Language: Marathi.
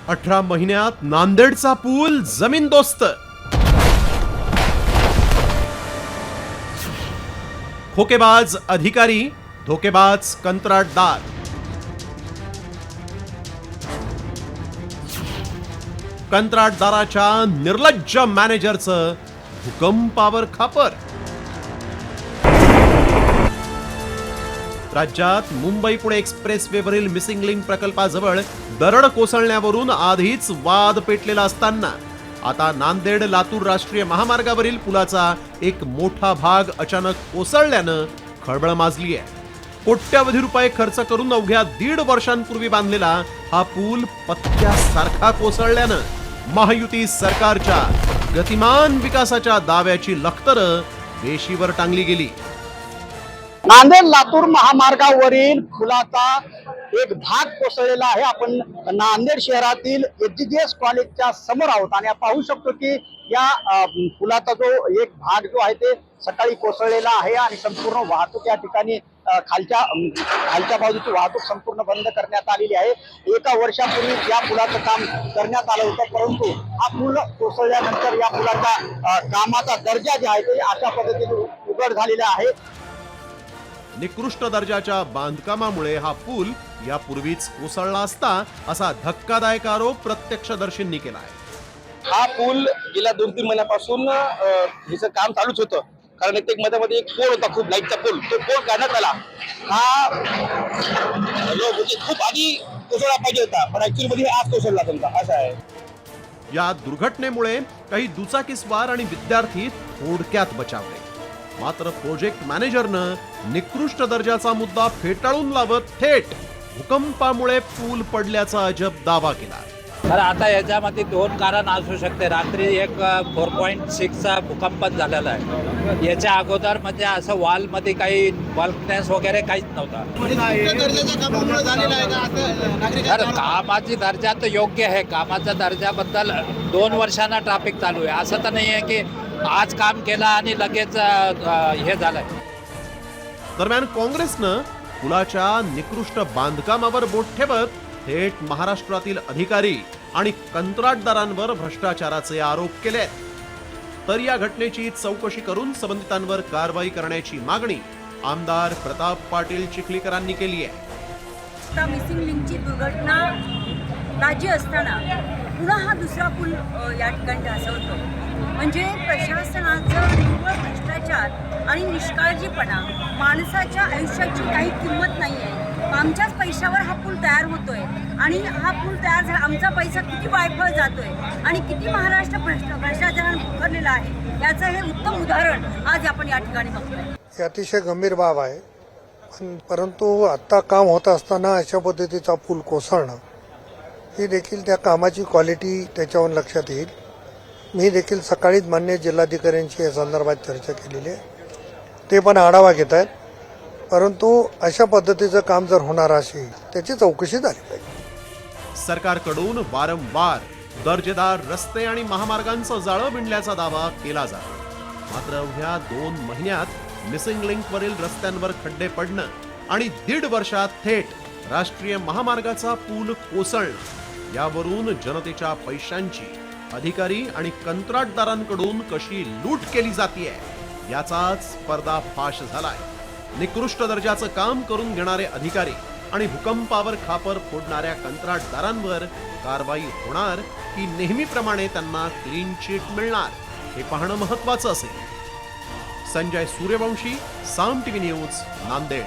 18 महिन्यात नांदेडचा पूल जमीनदोस्त. खोकेबाज अधिकारी, धोकेबाज कंत्राटदार. कंत्राटदाराच्या निर्लज्ज मॅनेजरचं भूकंपावर खापर. राज्यात मुंबई पुणे एक्सप्रेसवेवरील मिसिंग लिंक प्रकल्पाजवळ दरड कोसळण्यावरून आधीच वाद पेटलेला असताना आता नांदेड लातूर राष्ट्रीय महामार्गावरील पुलाचा एक मोठा भाग अचानक कोसळल्यानं खळबळ माजली आहे. कोट्यवधी रुपये खर्च करून अवघ्या 1.5 वर्षांपूर्वी बांधलेला हा पूल पत्त्यासारखा कोसळल्यानं महायुती सरकारच्या गतिमान विकासाच्या दाव्याची लखतरं वेशीवर टांगली गेली. नांदेड लातूर महामार्गावरील पुलाचा एक भाग कोसळलेला आहे. आपण नांदेड शहरातील एचजीएस कॉलेजच्या समोर आहोत आणि पाहू शकतो की या पुलाचा जो एक भाग जो आहे ते सकाळी कोसळलेला आहे आणि संपूर्ण वाहतूक या ठिकाणी खालच्या बाजूची वाहतूक संपूर्ण बंद करण्यात आलेली आहे. 1 वर्षापूर्वी या पुलाचं काम करण्यात आलं होतं, परंतु हा पूल कोसळल्यानंतर या पुलाचा कामाचा दर्जा जे आहे ते अशा पद्धतीने उघड झालेला आहे. निकृष्ट दर्जाच्या बांधकामामुळे हा पूल यापूर्वीच कोसळला असता असा धक्कादायक आरोप प्रत्यक्षदर्शींनी केला आहे. हा पूल गेल्या 2-3 महिन्यापासून हिचं काम चालूच होतं, कारण मध्ये एक पोल होता, खूप लाईटचा पोल, तो पोल काढण्यात आला. हा म्हणजे खूप आधी कोसळला पाहिजे होता, पण ऍक्च्युअली मध्ये आज कोसळला समजा असं आहे. या दुर्घटनेमुळे काही दुचाकीस्वार आणि विद्यार्थी थोडक्यात बचावले, मात्र प्रोजेक्ट मॅनेजरनं निकृष्ट दर्जाचा मुद्दा फेटाळून लावत थेट भूकंपामुळे पूल पडल्याचा अजब दावा केला. तर आता याच्यामध्ये 2 कारण असू शकते. रात्री एक 4.6चा भूकंप झालेला आहे. याच्या अगोदर म्हणजे असं वॉलमध्ये काही बल्कनेस वगैरे काहीच नव्हता. तर कामाची दर्जा तर योग्य आहे. कामाच्या दर्जाबद्दल 2 वर्षांना ट्रॅफिक चालू आहे. असं तर नाही आहे की आज काम केलं आणि लगेच हे झालंय. दरम्यान काँग्रेसनं पुलाच्या निकृष्ट बांधकामावर बोट ठेवत थेट महाराष्ट्रातील अधिकारी आणि कंत्राटदारांवर भ्रष्टाचाराचे आरोप केले. तर या घटनेची चौकशी करून संबंधितांवर कारवाई करण्याची मागणी आमदार प्रताप पाटील चिखलीकरांनी केली आहे. मिसिंग लिंकची दुर्घटना ताजी असताना पुन्हा हा दुसरा पूल या ठिकाणी ढासळतो म्हणजे प्रशासनाचं निव्वळ भ्रष्टाचार आणि निष्काळजीपणा. माणसाच्या आयुष्याची काही किंमत नाही आहे. आमच्याच पैशावर हा पूल तयार होतोय आणि हा पूल तयार झाला, आमचा पैसा किती वायफळ जातोय आणि किती महाराष्ट्र भ्रष्टाचाराने पोखरलेला आहे याचं हे उत्तम उदाहरण आज आपण या ठिकाणी बघतोय. ही अतिशय गंभीर बाब आहे, परंतु आत्ता काम होत असताना अशा पद्धतीचा पूल कोसळणं ही देखील त्या कामाची क्वालिटी त्याच्यावर लक्षात येईल. मी देखील सकाळीच मान्य जिल्हाधिकाऱ्यांशी या संदर्भात चर्चा केलेली आहे. ते पण आढावा घेत आहेत, परंतु अशा पद्धतीचं काम जर होणार असेल त्याची चौकशी झाली पाहिजे. सरकारकडून वारंवार दर्जेदार रस्ते आणि महामार्गांचं जाळं विणल्याचा दावा केला जातो, मात्र अवघ्या 2 महिन्यात मिसिंग लिंकवरील रस्त्यांवर खड्डे पडणं आणि 1.5 वर्षात थेट राष्ट्रीय महामार्गाचा पूल कोसळणं यावरून जनतेच्या पैशांची अधिकारी आणि कंत्राटदारांकडून कशी लूट केली जातीये याचाच पर्दाफाश झालाय. निकृष्ट दर्जाचं काम करून घेणारे अधिकारी आणि भूकंपावर खापर फोडणाऱ्या कंत्राटदारांवर कारवाई होणार की नेहमीप्रमाणे त्यांना क्लीन चिट मिळणार हे पाहणं महत्वाचं असेल. संजय सूर्यवंशी, साम टीव्ही न्यूज, नांदेड.